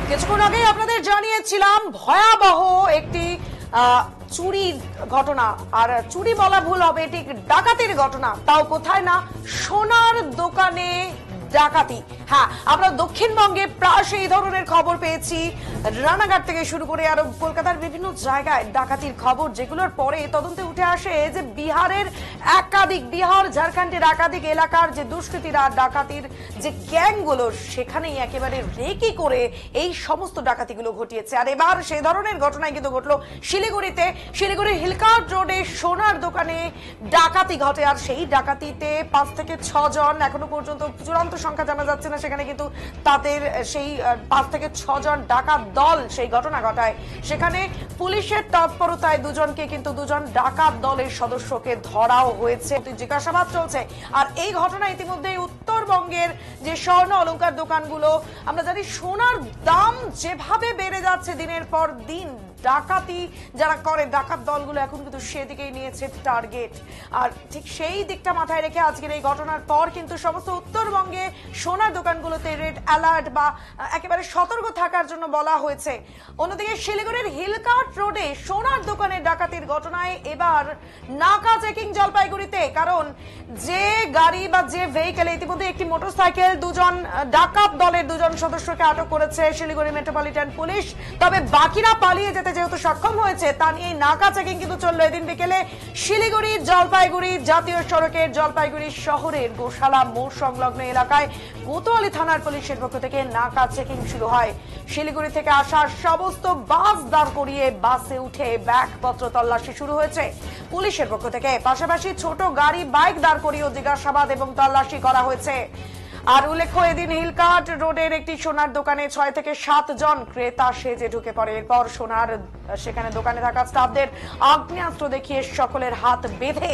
কিছুক্ষণ আগেই আপনাদের জানিয়েছিলাম ভয়াবহ একটি চুরির ঘটনা, আর চুরি বলা ভুল হবে, এটি ডাকাতির ঘটনা। তাও কোথায় না, সোনার দোকানে ডাকাতি। হ্যাঁ, আমরা দক্ষিণবঙ্গে প্রায় এই ধরনের খবর পেয়েছি, রানাঘাট থেকে শুরু করে আরো কলকাতার বিভিন্ন জায়গায় ডাকাতির খবর, যেগুলোর পরে তদন্তে উঠে আসে যে বিহার ঝাড়খণ্ডের একাধিক এলাকার যে দুষ্কৃতীরা ডাকাতির যে গ্যাংগুলো, সেখানেই একেবারে রেকি করে এই সমস্ত ডাকাতিগুলো ঘটিয়েছে। আর এবার সেই ধরনের ঘটনায় কিন্তু ঘটলো শিলিগুড়ির হিলকার্ট রোডে সোনার দোকানে ডাকাতি ঘটে। আর সেই ডাকাতিতে 5 থেকে 6 জন, এখনো পর্যন্ত চূড়ান্ত সংখ্যা জানা যাচ্ছে না, সেখানে কিন্তু তাদের সেই 5 থেকে 6 জন ডাকাত দল সেই ঘটনা ঘটায়। সেখানে পুলিশের তৎপরতায় দুজন ডাকাত দলের সদস্যকে ধরাও হয়েছে, জিজ্ঞাসাবাদ চলছে। আর এই ঘটনা ইতিমধ্যে উত্তরবঙ্গের যে স্বর্ণ অলংকার দোকানগুলো, আমরা জানি সোনার দাম যেভাবে বেড়ে যাচ্ছে দিনের পর দিন, ডাকাতি যারা করে ডাকাত দলগুলো এখন কিন্তু সেদিকেই নিয়েছে টার্গেট। আর ঠিক সেই দিকটা মাথায় রেখে আজকের এই ঘটনার পর কিন্তু সমস্ত উত্তরবঙ্গে সোনার দোকানগুলোতে রেড অ্যালার্ট বা একেবারে সতর্ক থাকার জন্য বলা হয়েছে। অন্যদিকে শিলিগুড়ির হিলকার্ট রোডে সোনার দোকানে ডাকাতির ঘটনায় এবার নাকা চেকিং জলপাইগুড়িতে, কারণ যে গাড়ি বা যে ভেহিকেলে ইতিমধ্যে একটি মোটরসাইকেল, ডাকাত দলের 2 জন সদস্যকে আটক করেছে শিলিগুড়ি মেট্রোপলিটন পুলিশ। তবে বাকিরা পালিয়ে যেতে যেহেতু সক্ষম হয়েছে, তা নিয়ে নাকা চেকিং কিন্তু চললো এদিন বিকেলে শিলিগুড়ি জলপাইগুড়ি জাতীয় সড়কের জলপাইগুড়ি শহরের গোশালা মোড় সংলগ্ন এলাকায় কোতোয়ালি থানার পুলিশের পক্ষ থেকে নাকা চেকিং শুরু হয়। শিলিগুড়ি থেকে আসা সমস্ত বাস দাঁড় করিয়ে বাসে উঠে ব্যাগপত্র তল্লাশি শুরু হয়েছে পুলিশের পক্ষ থেকে। পাশাপাশি ছোট গাড়ি, বাইক দাঁড় করিয়েও জিজ্ঞাসাবাদ এবং তল্লাশি করা হয়েছে। আর উল্লেখ্য, এদিন হিলকার্ট রোডের একটি সোনার দোকানে 6 থেকে 7 জন ক্রেতা সেজে ঢুকে পড়ে। এরপর সেখানে দোকানে থাকা স্টাফদের আগ্নেয়াস্ত্র দেখিয়ে সকলের হাত বেঁধে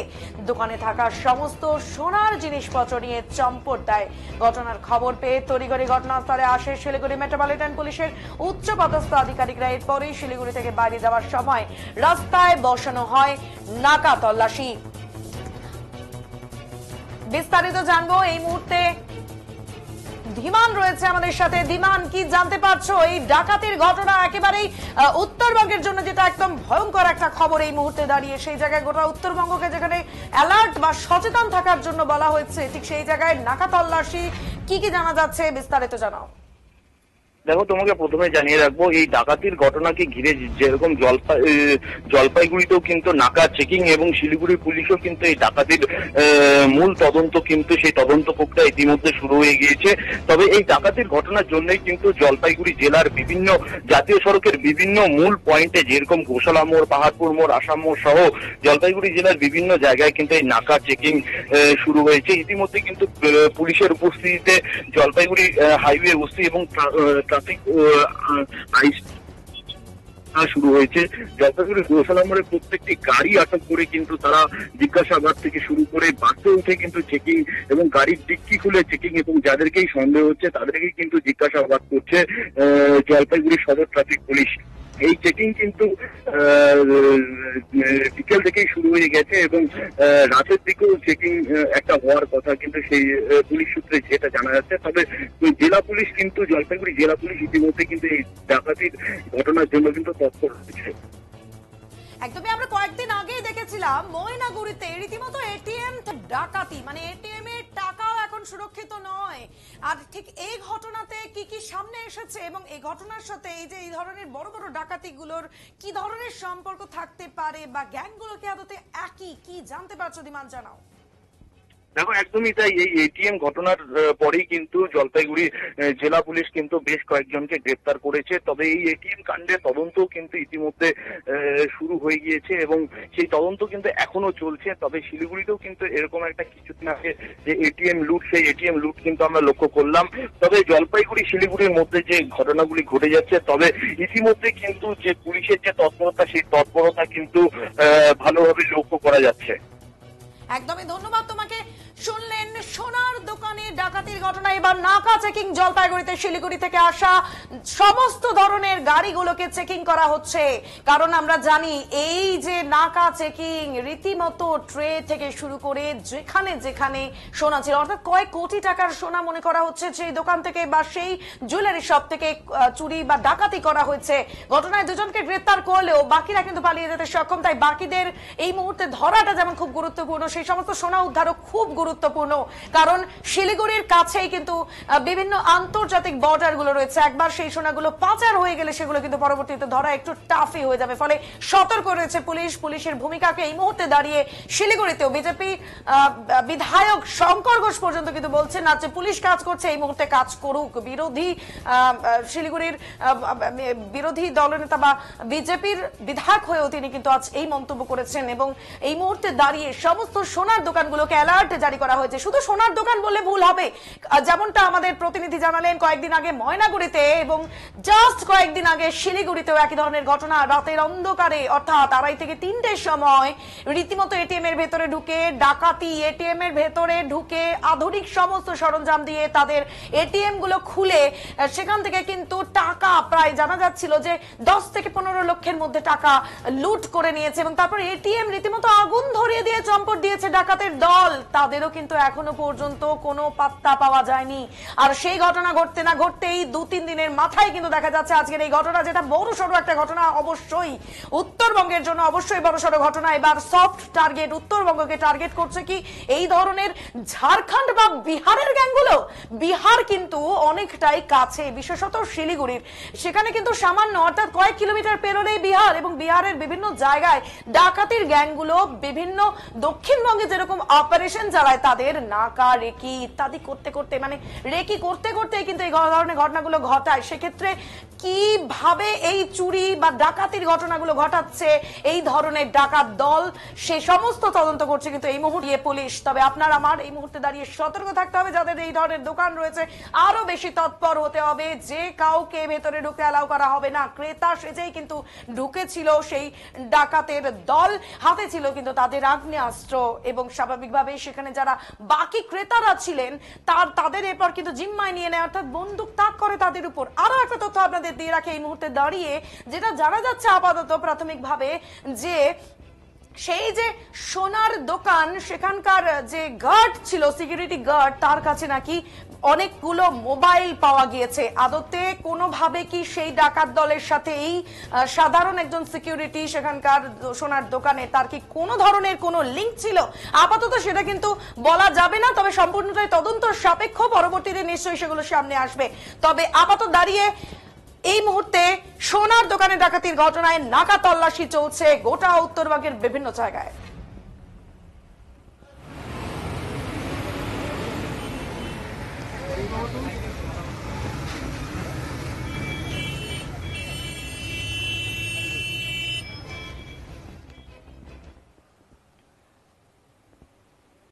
দোকানে থাকা সমস্ত সোনার জিনিসপত্র নিয়ে চম্পট দেয়। ঘটনার খবর পেয়ে তড়িঘড়ি ঘটনাস্থলে আসে শিলিগুড়ি মেট্রোপলিটন পুলিশের উচ্চপদস্থ আধিকারিকরা। এরপরেই শিলিগুড়ি থেকে বাইরে যাওয়ার সময় রাস্তায় বসানো হয় নাকা তল্লাশি। বিস্তারিত জানবো এই মুহূর্তে, ধীমান রয়েছে আমাদের সাথে। ধীমান, কি জানতে পারছো এই ডাকাতির ঘটনা? একেবারেই উত্তরবঙ্গের জন্য যেটা একদম ভয়ঙ্কর একটা খবর এই মুহূর্তে দাঁড়িয়ে, সেই জায়গায় গোটা উত্তরবঙ্গকে যেখানে অ্যালার্ট বা সচেতন থাকার জন্য বলা হয়েছে, ঠিক সেই জায়গায় নাকা তল্লাশি, কি জানা যাচ্ছে বিস্তারিত জানাও। দেখো, তোমাকে প্রথমে জানিয়ে রাখবো, এই ডাকাতির ঘটনাকে ঘিরে যেরকম জলপাইগুড়িতেও কিন্তু নাকা চেকিং এবং শিলিগুড়ি পুলিশও কিন্তু এই ডাকাতির মূল তদন্ত, কিন্তু সেই তদন্ত প্রক্রিয়া ইতিমধ্যে শুরু হয়ে গিয়েছে। তবে এই ডাকাতির ঘটনার জন্যই কিন্তু জলপাইগুড়ি জেলার বিভিন্ন জাতীয় সড়কের বিভিন্ন মূল পয়েন্টে, যেরকম গোশালা মোড়, পাহাড়পুর মোড়, আসাম মোড় সহ জলপাইগুড়ি জেলার বিভিন্ন জায়গায় কিন্তু এই নাকা চেকিং শুরু হয়েছে। ইতিমধ্যে কিন্তু পুলিশের উপস্থিতিতে জলপাইগুড়ি হাইওয়ে ওসি এবং ট্রাফিক আইস শুরু হয়েছে। জলপাইগুড়ি গোশালা মোড়ে প্রত্যেকটি গাড়ি আটক করে কিন্তু তারা জিজ্ঞাসাবাদ থেকে শুরু করে বাসে উঠে কিন্তু চেকিং এবং গাড়ির ডিক্কি খুলে চেকিং, এবং যাদেরকেই সন্দেহ হচ্ছে তাদেরকেই কিন্তু জিজ্ঞাসাবাদ করছে জলপাইগুড়ি সদর ট্রাফিক পুলিশ। এই চেকিং কিন্তু বিকেল থেকেই শুরু হয়ে গেছে এবং রাতের দিকেও চেকিং একটা হওয়ার কথা, কিন্তু সেই পুলিশ সূত্রে যেটা জানা যাচ্ছে। তবে জেলা পুলিশ কিন্তু, জলপাইগুড়ি জেলা পুলিশ ইতিমধ্যে কিন্তু এই ডাকাতির ঘটনার জন্য কিন্তু তৎপর হয়েছে। একদমই, আমরা কয়েকদিন আগেই দেখেছিলাম ময়নাগুড়িতে রীতিমতো এটিএম ডাকাতি, মানে এটিএম এর টাকাও এখন সুরক্ষিত নয়। আর ঠিক এই ঘটনাতে কি সামনে এসেছে এবং এই ঘটনার সাথে এই যে এই ধরনের বড় বড় ডাকাতিগুলোর কি ধরনের সম্পর্ক থাকতে পারে, বা গ্যাংগুলো কি আদতে একই, কি জানতে পারছো ধীমান, জানাও। দেখো, একদমই তাই। এই এটিএম ঘটনার পরেই কিন্তু জলপাইগুড়ি জেলা পুলিশ কিন্তু বেশ কয়েকজনকে গ্রেপ্তার করেছে। তবে এই এটিএম কাণ্ডের তদন্ত কিন্তু ইতিমধ্যে শুরু হয়ে গিয়েছে এবং সেই তদন্ত কিন্তু এখনো চলছে। তবে শিলিগুড়িতেও কিন্তু এরকম একটা কিছুদিন আগে যে এটিএম লুট, সেই এটিএম লুট কিন্তু আমরা লক্ষ্য করলাম। তবে জলপাইগুড়ি শিলিগুড়ির মধ্যে যে ঘটনাগুলি ঘটে যাচ্ছে, তবে ইতিমধ্যে কিন্তু যে পুলিশের যে তৎপরতা, সেই তৎপরতা কিন্তু ভালোভাবে লক্ষ্য করা যাচ্ছে। একদমই, ধন্যবাদ তোমাকে। শুনলেন সোনার দোকানে ডাকাতির ঘটনা। এবার নাকা চেকিং। জলপাইগুড়িতে শিলিগুড়ি থেকে আসা সমস্ত ধরনের গাড়িগুলোকে চেকিং করা হচ্ছে, কারণ আমরা জানি এই যে নাকা চেকিং রীতিমতো ট্রে থেকে শুরু করে যেখানে যেখানে সোনা ছিল, অর্থাৎ কয়েক কোটি টাকার সোনা মনে করা হচ্ছে সেই দোকান থেকে বা সেই জুয়েলারি শপ থেকে চুরি বা ডাকাতি করা হয়েছে। ঘটনায় দুজনকে গ্রেপ্তার করলেও বাকিরা কিন্তু পালিয়ে যেতে সক্ষম। তাই বাকিদের এই মুহূর্তে ধরাটা যেমন খুব গুরুত্বপূর্ণ, সেই সমস্ত সোনা উদ্ধারও খুব গুরুত্বপূর্ণ, কারণ শিলিগুড়ির কাছেই কিন্তু বিভিন্ন আন্তর্জাতিক বর্ডার গুলো রয়েছে। একবার সেই সোনাগুলো পাচার হয়ে গেলে সেগুলো কিন্তু পরবর্তীতে ধরা একটু টাফই হয়ে যাবে। ফলে সতর্ক রয়েছে পুলিশ। পুলিশের ভূমিকাকে এই মুহূর্তে দাঁড়িয়ে শিলিগুড়িতেও বিজেপি বিধায়ক শঙ্কর ঘোষ পর্যন্ত কিন্তু বলছেন না যে পুলিশ কাজ করছে, এই মুহূর্তে কাজ করুক। শিলিগুড়ির বিরোধী দলনেতা বা বিজেপির বিধায়ক হয়েও তিনি কিন্তু আজ এই মন্তব্য করেছেন। এবং এই মুহূর্তে দাঁড়িয়ে সমস্ত সোনার দোকানগুলোকে অ্যালার্ট জারি করা হয়েছে। শুধু সোনার দোকান বললে ভুল হবে, যেমনটা আমাদের প্রতিনিধি জানালেন কয়েকদিন আগে ময়নাগুড়িতে এবং জাস্ট কয়েকদিন আগে শিলিগুড়িতেও একই ধরনের ঘটনা। রাতের অন্ধকারে অর্থাৎ 2:30 থেকে 3টের সময় রীতিমতো এটিএম এর ভেতরে ঢুকে ডাকাতি, এটিএম এর ভেতরে ঢুকে আধুনিক সমস্ত সরঞ্জাম দিয়ে তাদের এটিএম গুলো খুলে সেখান থেকে কিন্তু টাকা প্রায় জানা যাচ্ছিল যে 10 থেকে 15 লক্ষের মধ্যে টাকা লুট করে নিয়েছে। এবং তারপর এটিএম রীতিমতো আগুন ধরিয়ে দিয়ে চম্পট দিয়েছে ডাকাতের দল। তাদেরও কিন্তু এখনো পর্যন্ত কোনো পাত্তা পাওয়া যায়নি। আর সেই ঘটনা ঘটতে না ঘটতেই 2-3 দিনের মাথায় কিন্তু দেখা যাচ্ছে আজকের এই ঘটনা, যেটা বড়সড় একটা ঘটনা। অবশ্যই উত্তরবঙ্গের জন্য অবশ্যই বড়সড় ঘটনা। এবার সফট টার্গেট উত্তরবঙ্গকে টার্গেট করছে কি এই ধরনের ঝাড়খণ্ড বা বিহারের গ্যাংগুলো। বিহার কিন্তু অনেকটাই কাছে, বিশেষত শিলিগুড়ির। সেখানে কিন্তু সামান্য অর্থাৎ কয়েক কিলোমিটার পেরোলেই বিহার, এবং বিহারের বিভিন্ন জায়গায় ডাকাতির গ্যাংগুলো বিভিন্ন দক্ষিণবঙ্গে যেরকম অপারেশন চালায় তাদের নাকা রেকি ইত্যাদি করতে করতে মানে রেকি করতে করতে কিন্তু এই ধরনের ঘটনাগুলো ঘটায়। সেক্ষেত্রে কিভাবে এই চুরি বা ডাকাতির ঘটনাগুলো ঘটাচ্ছে এই ধরনের ডাকাত দল, সে সমস্ত তদন্ত করছে কিন্তু এই মুহূর্তে পুলিশ। তবে আপনার আমার এই মুহূর্তে দাঁড়িয়ে সতর্ক থাকতে হবে, যাদের এই ধরনের দোকান রয়েছে আরো বেশি তৎপর হতে হবে। যে কাউকে ভেতরে ঢুকে অ্যালাউ করা হবে না। ক্রেতা সেজেই কিন্তু ঢুকেছিল সেই ডাকাতের দল, হাতে ছিল কিন্তু তাদের আগ্নেয়াস্ত্র, এবং স্বাভাবিকভাবে সেখানে যারা বাকি ক্রেতারা ছিলেন তাদের এরপর কিন্তু জিম্মায় নিয়ে নেয়, অর্থাৎ বন্দুক তাক করে তাদের উপর। আরো একটা তথ্য আপনাদের দিয়ে রাখে এই মুহূর্তে দাঁড়িয়ে, যেটা জানা যাচ্ছে আপাতত প্রাথমিকভাবে, যে সেই যে সোনার দোকান সেখানকার যে গার্ড ছিল, সিকিউরিটি গার্ড, তার কাছে নাকি অনেকগুলো মোবাইল পাওয়া গিয়েছে। আদতে কোনোভাবে কি সেই ডাকাত দলের সাথে এই সাধারণ একজন সিকিউরিটি সেখানকার সোনার দোকানে তার কি কোনো ধরনের কোনো লিঙ্ক ছিল? আপাতত সেটা কিন্তু বলা যাবে না, তবে সম্পূর্ণটাই তদন্ত সাপেক্ষ। পরবর্তীতে নিশ্চয়ই সেগুলো সামনে আসবে। তবে আপাতত দাঁড়িয়ে এই মুহূর্তে সোনার দোকানে ডাকাতির ঘটনায় নাকা তল্লাশি চলছে গোটা উত্তরবঙ্গের বিভিন্ন জায়গায়।